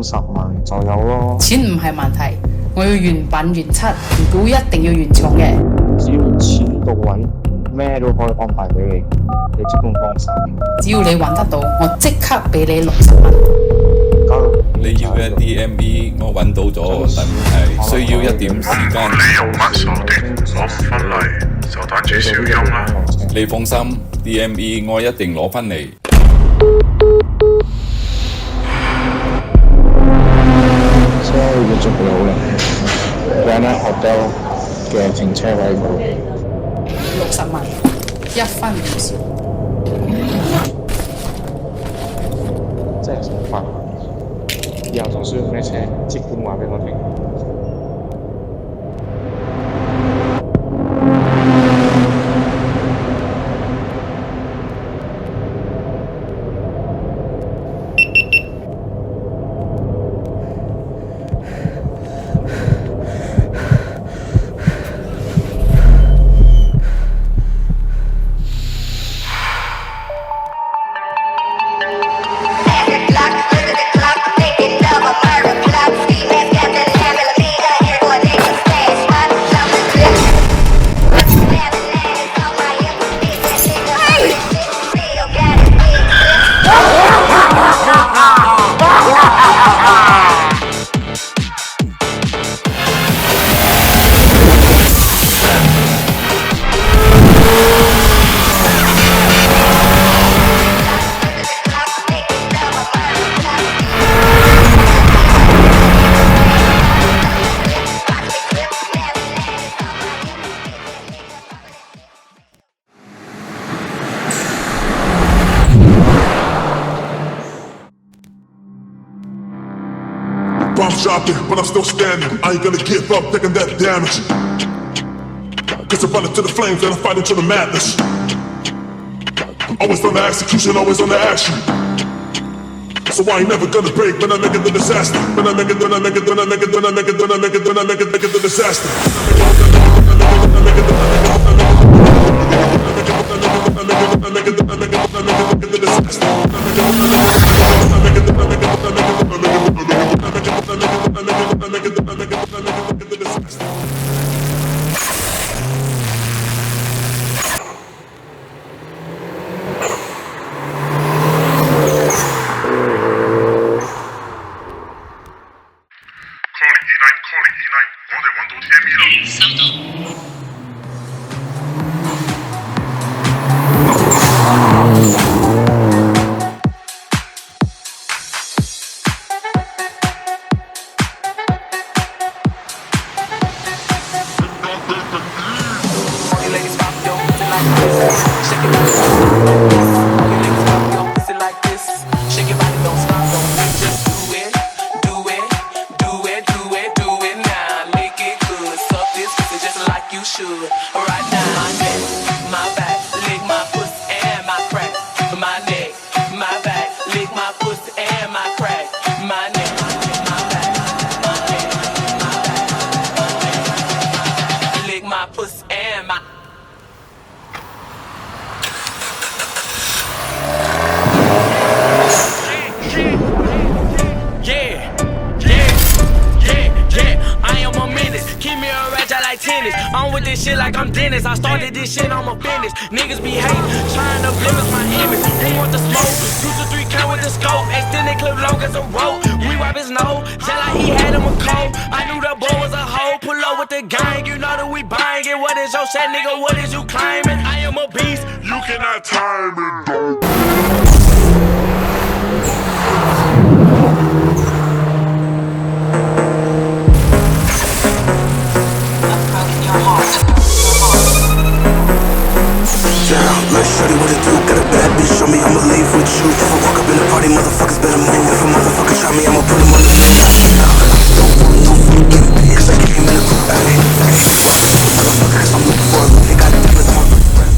50萬左右咯。錢唔係問題，我要原品原漆，唔估一定要原廠嘅。只要錢到位，咩都可以安排俾你，你即管放心。只要你揾得到，我即刻俾你60萬。你要嘅 DME 我揾到咗，但係需要一點時間。你又乜手段，攞唔返嚟就等住小音啦。你放心 ，DME 我一定攞返嚟。車要準備好啦 ，Granite Hotel 嘅停車位度。60萬，1分唔少。真係想發。以後仲需要咩車，即管話俾我聽。Bombs dropping, but I'm still standing. I ain't gonna give up, taking that damage. Cause I'm running to the flames and I'm fighting to the madness. Always on the execution, always on the action. So I ain't never gonna break when I make it the disaster. When I make it, when I make it, when I make it, when I make it, when I make it, when I make it, make it the disaster. I'm with this shit like I'm Dennis. I started this shit, I'm a business. Niggas be hating, trying to blemish my image. Who want the smoke? 2 to 3 count with the scope. Extended clip long as a rope. We wipe his nose, tell like he had him a cold. I knew the boy was a hoe. Pull up with the gang, you know that we buying it. What is your set, nigga? What is you claiming? I am a beast. You cannot time it, though. Like shorty, what it do? Got a bad bitch, show me I'ma leave with you. If I walk up in the party, motherfuckers better move. If a motherfucker try me, I'ma put him on the move. Don't want no fucking bitch, I came in a group, ayy. Motherfucker, cause I'm looking for a loot, they got diamonds on my breast.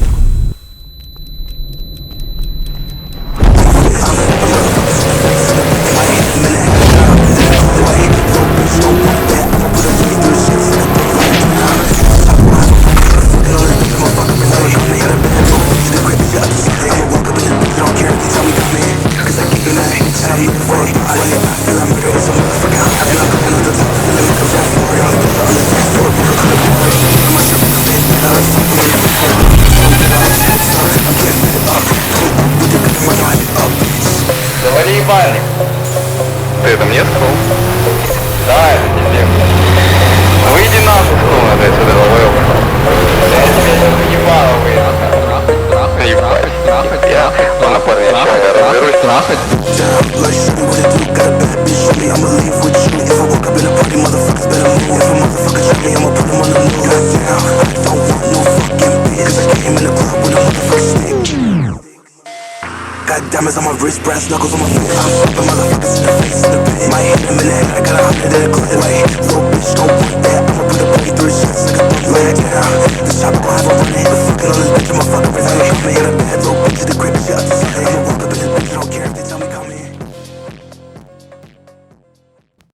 brass knuckles on my face. I'm slapping motherfuckers in the face in the pit. Might hit him in the head, I got 100 in the clip. Wait, little bitch, don't want that. I'ma put a plate through his shots like a thumb. Lay it down, the chopper gon' have a run it. The fucking on this bitch, I'ma fuck her. I'ma in a bad little bitch at the crib, shit up the side. I'ma walk up in this bitch, I don't care if they tell me.